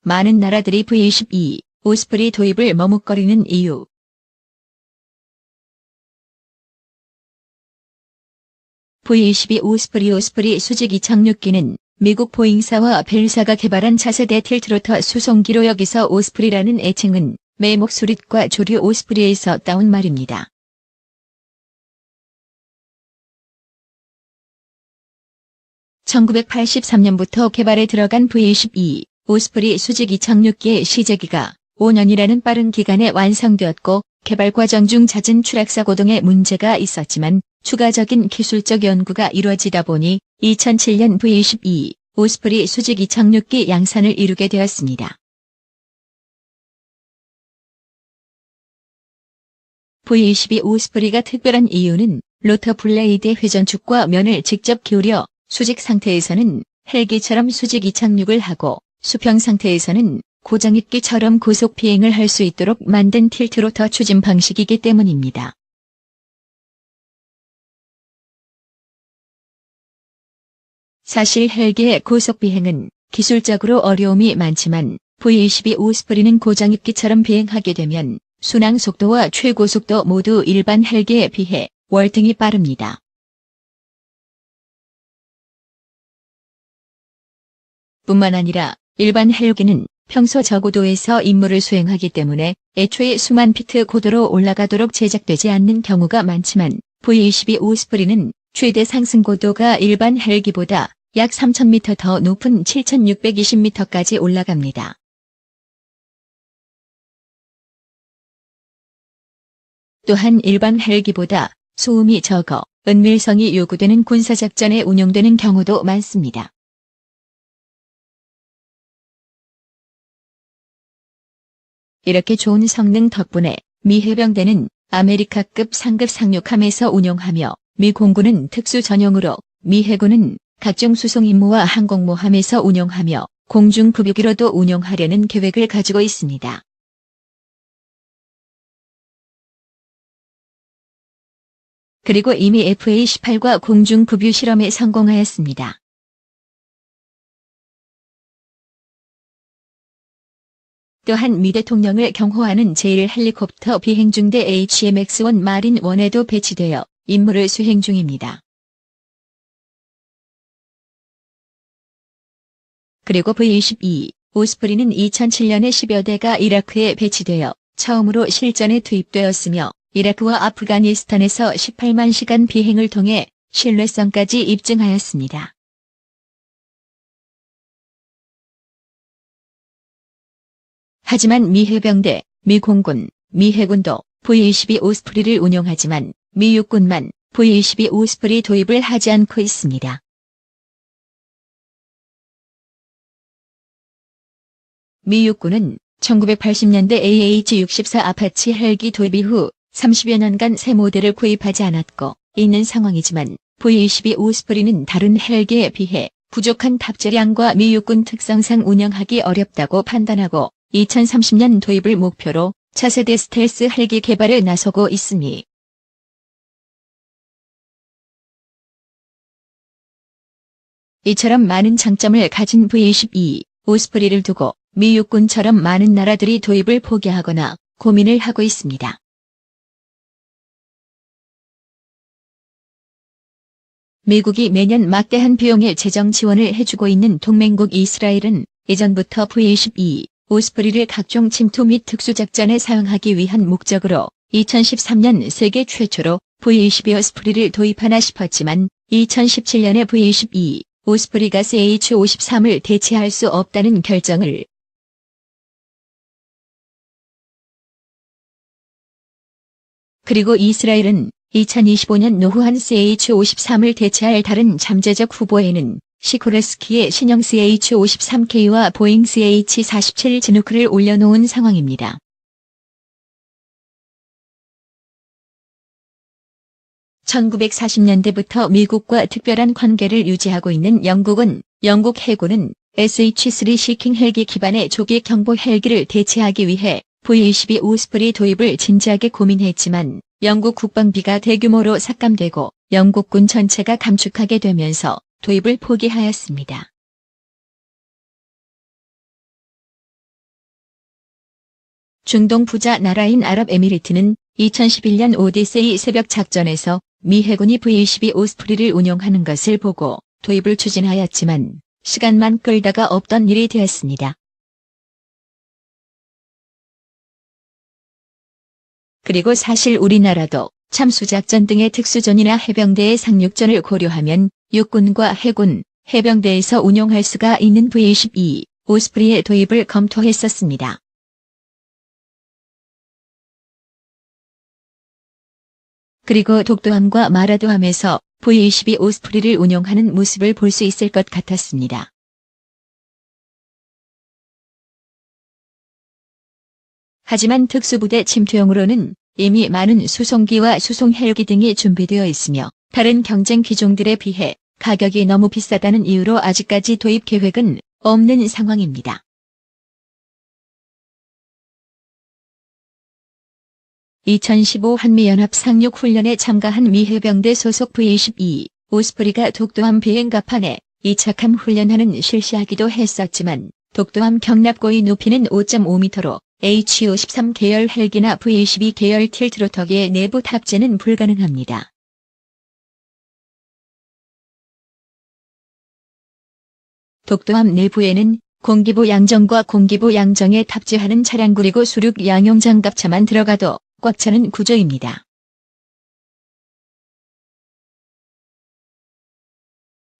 많은 나라들이 V-22 오스프리 도입을 머뭇거리는 이유. V-22 오스프리 수직 이착륙기는 미국 보잉사와 벨사가 개발한 차세대 틸트로터 수송기로 여기서 오스프리라는 애칭은 매목 수릿과 조류 오스프리에서 따온 말입니다. (1983년부터) 개발에 들어간 V-22 오스프리 수직 이착륙기의 시제기가 5년이라는 빠른 기간에 완성되었고 개발 과정 중 잦은 추락사고 등의 문제가 있었지만 추가적인 기술적 연구가 이루어지다 보니 2007년 V-22 오스프리 수직 이착륙기 양산을 이루게 되었습니다. V-22 오스프리가 특별한 이유는 로터 블레이드의 회전축과 면을 직접 기울여 수직 상태에서는 헬기처럼 수직 이착륙을 하고 수평 상태에서는 고정익기처럼 고속 비행을 할 수 있도록 만든 틸트로터 추진 방식이기 때문입니다. 사실 헬기의 고속 비행은 기술적으로 어려움이 많지만 V-22 오스프리는 고정익기처럼 비행하게 되면 순항 속도와 최고 속도 모두 일반 헬기에 비해 월등히 빠릅니다. 뿐만 아니라 일반 헬기는 평소 저고도에서 임무를 수행하기 때문에 애초에 수만 피트 고도로 올라가도록 제작되지 않는 경우가 많지만 V-22 오스프리는 최대 상승 고도가 일반 헬기보다 약 3,000m 더 높은 7,620m까지 올라갑니다. 또한 일반 헬기보다 소음이 적어 은밀성이 요구되는 군사작전에 운용되는 경우도 많습니다. 이렇게 좋은 성능 덕분에 미 해병대는 아메리카급 상급 상륙함에서 운용하며 미 공군은 특수 전용으로, 미 해군은 각종 수송 임무와 항공모함에서 운용하며 공중급유기로도 운용하려는 계획을 가지고 있습니다. 그리고 이미 FA-18과 공중급유 실험에 성공하였습니다. 또한 미 대통령을 경호하는 제1헬리콥터 비행중대 HMX-1 마린 1에도 배치되어 임무를 수행 중입니다. 그리고 V-22 오스프리는 2007년에 10여 대가 이라크에 배치되어 처음으로 실전에 투입되었으며 이라크와 아프가니스탄에서 18만 시간 비행을 통해 신뢰성까지 입증하였습니다. 하지만 미 해병대, 미 공군, 미 해군도 V-22 오스프리를 운용하지만 미 육군만 V-22 오스프리 도입을 하지 않고 있습니다. 미 육군은 1980년대 AH-64 아파치 헬기 도입 이후 30여 년간 새 모델을 구입하지 않았고 있는 상황이지만 V-22 오스프리는 다른 헬기에 비해 부족한 탑재량과 미 육군 특성상 운영하기 어렵다고 판단하고 2030년 도입을 목표로 차세대 스텔스 헬기 개발에 나서고 있으니 이처럼 많은 장점을 가진 V-22 오스프리를 두고 미 육군처럼 많은 나라들이 도입을 포기하거나 고민을 하고 있습니다. 미국이 매년 막대한 비용의 재정 지원을 해주고 있는 동맹국 이스라엘은 예전부터 V-22 오스프리를 각종 침투 및 특수작전에 사용하기 위한 목적으로 2013년 세계 최초로 V-22 오스프리를 도입하나 싶었지만 2017년에 V-22 오스프리가 CH-53을 대체할 수 없다는 결정을 그리고 이스라엘은 2025년 노후한 CH-53을 대체할 다른 잠재적 후보에는 시코르스키의 신형 CH-53K와 보잉 CH-47 지누크를 올려놓은 상황입니다. (1940년대부터) 미국과 특별한 관계를 유지하고 있는 영국은 영국 해군은 SH-3 시킹 헬기 기반의 조기 경보 헬기를 대체하기 위해 V-22 오스프리 도입을 진지하게 고민했지만 영국 국방비가 대규모로 삭감되고 영국군 전체가 감축하게 되면서 도입을 포기하였습니다. 중동 부자 나라인 아랍에미리트는 2011년 오디세이 새벽 작전에서 미 해군이 V-22 오스프리를 운용하는 것을 보고 도입을 추진하였지만 시간만 끌다가 없던 일이 되었습니다. 그리고 사실 우리나라도 참수작전 등의 특수전이나 해병대의 상륙전을 고려하면 육군과 해군, 해병대에서 운용할 수가 있는 V-22 오스프리의 도입을 검토했었습니다. 그리고 독도함과 마라도함에서 V-22 오스프리를 운용하는 모습을 볼 수 있을 것 같았습니다. 하지만 특수부대 침투용으로는 이미 많은 수송기와 수송 헬기 등이 준비되어 있으며 다른 경쟁 기종들에 비해 가격이 너무 비싸다는 이유로 아직까지 도입 계획은 없는 상황입니다. (2015) 한미연합 상륙훈련에 참가한 미 해병대 소속 V-22 오스프리가 독도함 비행갑판에 이착함 훈련하는 실시하기도 했었지만 독도함 경납고의 높이는 5.5m로 HU-13 계열 헬기나 V-22 계열 틸트로터기의 내부 탑재는 불가능합니다. 독도함 내부에는 공기부 양정과 공기부 양정에 탑재하는 차량 그리고 수륙 양용 장갑차만 들어가도 꽉 차는 구조입니다.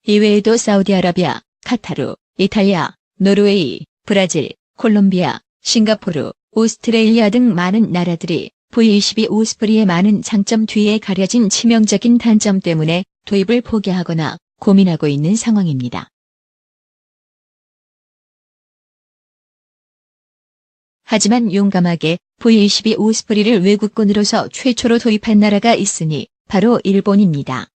이외에도 사우디아라비아, 카타르, 이탈리아, 노르웨이, 브라질, 콜롬비아, 싱가포르, 오스트레일리아 등 많은 나라들이 V-22 오스프리의 많은 장점 뒤에 가려진 치명적인 단점 때문에 도입을 포기하거나 고민하고 있는 상황입니다. 하지만 용감하게 V-22 오스프리를 외국군으로서 최초로 도입한 나라가 있으니 바로 일본입니다.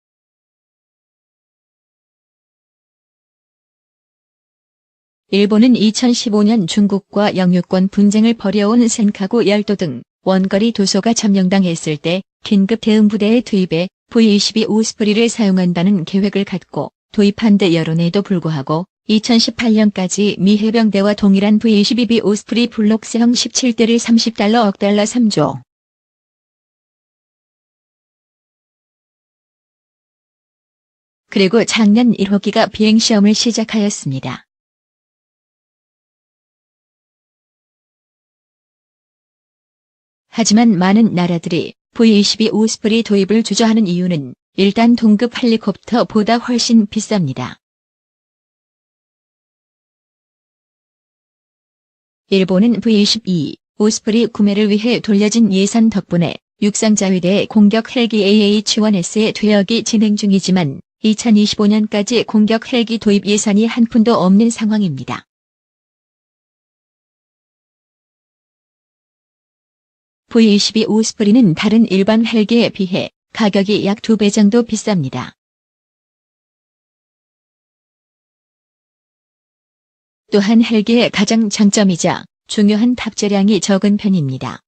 일본은 2015년 중국과 영유권 분쟁을 벌여온 센카구 열도 등 원거리 도소가 점령당했을 때 긴급 대응부대의 투입에 V-22 오스프리를 사용한다는 계획을 갖고 도입한 데 여론에도 불구하고 2018년까지 미 해병대와 동일한 V-22B 오스프리 블록스형 17대를 $30 억 달러 3조. 그리고 작년 1호기가 비행시험을 시작하였습니다. 하지만 많은 나라들이 V-22 오스프리 도입을 주저하는 이유는 일단 동급 헬리콥터보다 훨씬 비쌉니다. 일본은 V-22 오스프리 구매를 위해 돌려진 예산 덕분에 육상자위대 공격 헬기 AH-1S의 퇴역이 진행 중이지만 2025년까지 공격 헬기 도입 예산이 한 푼도 없는 상황입니다. V-22 오스프리는 다른 일반 헬기에 비해 가격이 약 2배 정도 비쌉니다. 또한 헬기의 가장 장점이자 중요한 탑재량이 적은 편입니다.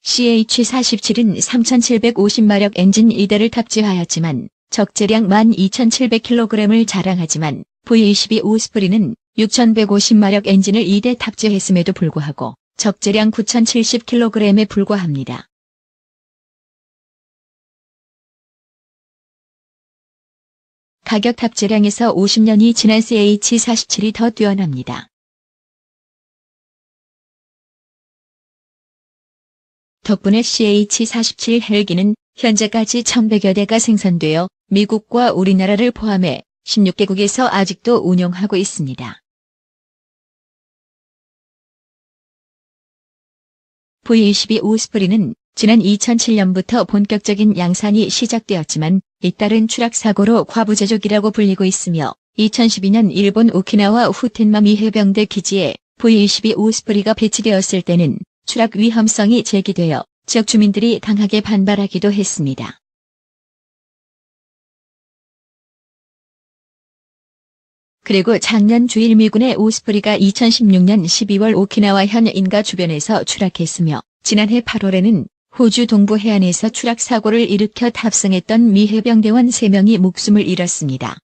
CH-47은 3,750마력 엔진 2대를 탑재하였지만 적재량 12,700kg을 자랑하지만 V-22 오스프리는 6,150마력 엔진을 2대 탑재했음에도 불구하고 적재량 9,070kg에 불과합니다. 가격 탑재량에서 50년이 지난 CH-47이 더 뛰어납니다. 덕분에 CH-47 헬기는 현재까지 1,100여 대가 생산되어 미국과 우리나라를 포함해 16개국에서 아직도 운용하고 있습니다. V-22 오스프리는 지난 2007년부터 본격적인 양산이 시작되었지만 잇따른 추락 사고로 과부제족이라고 불리고 있으며 2012년 일본 오키나와 후텐마미 해병대 기지에 V-22 오스프리가 배치되었을 때는 추락 위험성이 제기되어 지역 주민들이 강하게 반발하기도 했습니다. 그리고 작년 주일 미군의 오스프리가 2016년 12월 오키나와현 인가 주변에서 추락했으며 지난해 8월에는 호주 동부 해안에서 추락 사고를 일으켜 탑승했던 미 해병대원 3명이 목숨을 잃었습니다.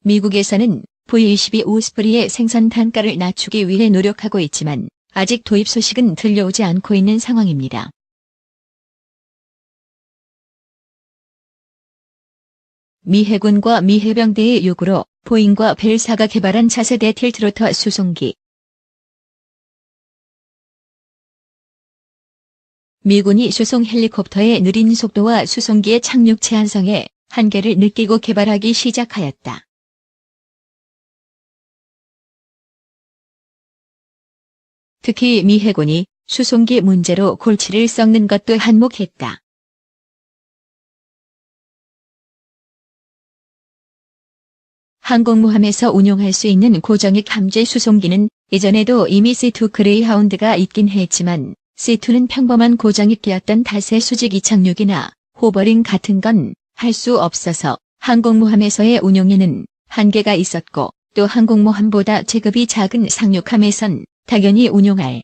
미국에서는 V-22 오스프리의 생산 단가를 낮추기 위해 노력하고 있지만 아직 도입 소식은 들려오지 않고 있는 상황입니다. 미 해군과 미 해병대의 요구로 보잉과 벨사가 개발한 차세대 틸트로터 수송기. 미군이 수송 헬리콥터의 느린 속도와 수송기의 착륙 제한성에 한계를 느끼고 개발하기 시작하였다. 특히 미 해군이 수송기 문제로 골치를 썩는 것도 한몫했다. 항공모함에서 운용할 수 있는 고정익 함재 수송기는 예전에도 이미 C2 그레이하운드가 있긴 했지만 C2는 평범한 고정익기였던 탓에 수직 이착륙이나 호버링 같은 건 할 수 없어서 항공모함에서의 운용에는 한계가 있었고 또 항공모함보다 체급이 작은 상륙함에선 당연히 운용할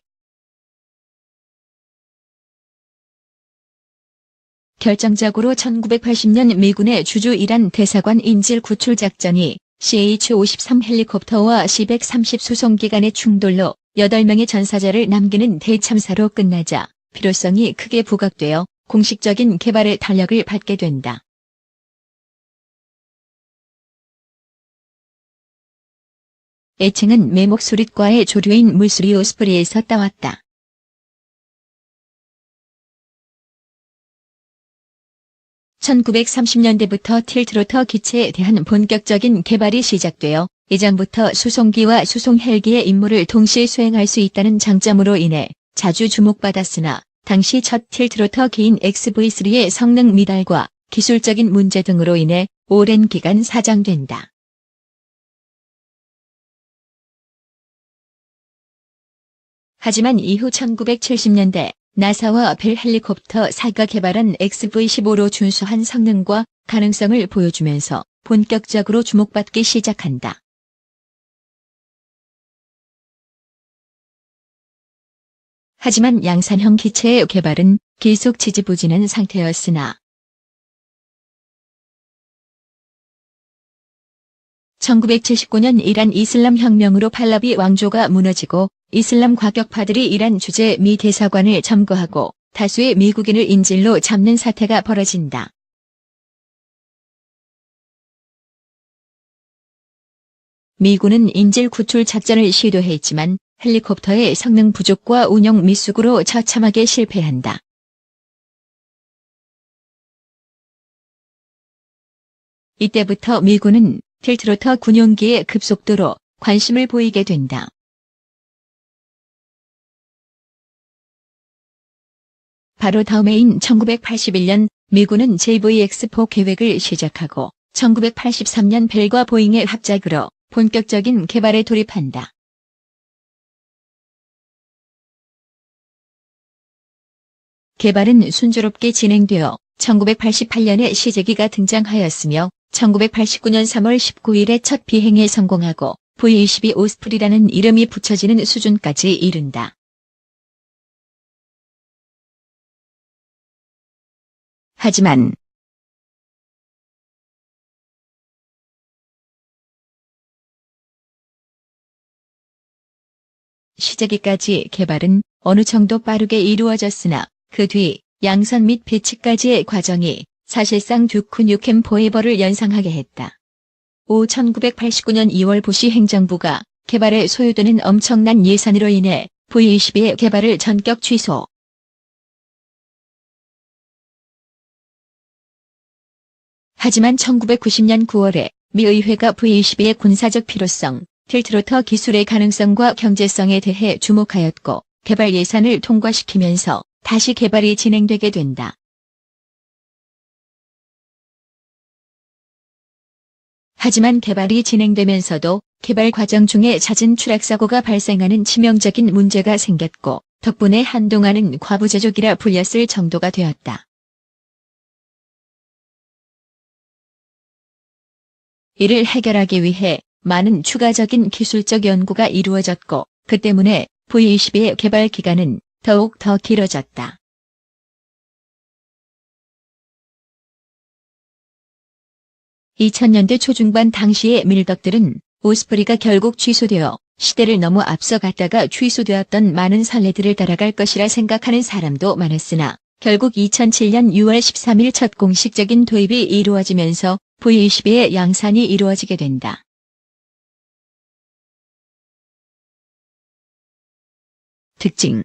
결정적으로 1980년 미군의 주주 이란 대사관 인질 구출 작전이 CH-53 헬리콥터와 C-130 수송기 간의 충돌로 8명의 전사자를 남기는 대참사로 끝나자 필요성이 크게 부각되어 공식적인 개발의 탄력을 받게 된다. 애칭은 매목수릿과의 조류인 물수리 오스프리에서 따왔다. (1930년대부터) 틸트로터 기체에 대한 본격적인 개발이 시작되어 예전부터 수송기와 수송 헬기의 임무를 동시에 수행할 수 있다는 장점으로 인해 자주 주목받았으나 당시 첫 틸트로터 기인 XV3의 성능 미달과 기술적인 문제 등으로 인해 오랜 기간 사장된다. 하지만 이후 1970년대 나사와 벨 헬리콥터 4가 개발한 XV-15로 준수한 성능과 가능성을 보여주면서 본격적으로 주목받기 시작한다. 하지만 양산형 기체의 개발은 계속 지지부진한 상태였으나 1979년 이란 이슬람 혁명으로 팔라비 왕조가 무너지고 이슬람 과격파들이 이란 주재 미 대사관을 점거하고 다수의 미국인을 인질로 잡는 사태가 벌어진다. 미군은 인질 구출 작전을 시도했지만 헬리콥터의 성능 부족과 운영 미숙으로 처참하게 실패한다. 이때부터 미군은 틸트로터 군용기에 급속도로 관심을 보이게 된다. 바로 다음해인 1981년 미군은 JVX4 계획을 시작하고 1983년 벨과 보잉의 합작으로 본격적인 개발에 돌입한다. 개발은 순조롭게 진행되어 1988년에 시제기가 등장하였으며 1989년 3월 19일에 첫 비행에 성공하고 V-22 오스프리라는 이름이 붙여지는 수준까지 이른다. 하지만 시제기까지 개발은 어느 정도 빠르게 이루어졌으나 그 뒤 양산 및 배치까지의 과정이 사실상 듀크 뉴캠 포에버를 연상하게 했다. 1989년 2월 부시 행정부가 개발에 소요되는 엄청난 예산으로 인해 V-22의 개발을 전격 취소. 하지만 1990년 9월에 미 의회가 V-22의 군사적 필요성, 틸트로터 기술의 가능성과 경제성에 대해 주목하였고 개발 예산을 통과시키면서 다시 개발이 진행되게 된다. 하지만 개발이 진행되면서도 개발 과정 중에 잦은 추락사고가 발생하는 치명적인 문제가 생겼고 덕분에 한동안은 과부제족이라 불렸을 정도가 되었다. 이를 해결하기 위해 많은 추가적인 기술적 연구가 이루어졌고 그 때문에 V-22의 개발 기간은 더욱 더 길어졌다. 2000년대 초중반 당시의 밀덕들은 오스프리가 결국 취소되어 시대를 너무 앞서갔다가 취소되었던 많은 선례들을 따라갈 것이라 생각하는 사람도 많았으나 결국 2007년 6월 13일 첫 공식적인 도입이 이루어지면서 V22의 양산이 이루어지게 된다. 특징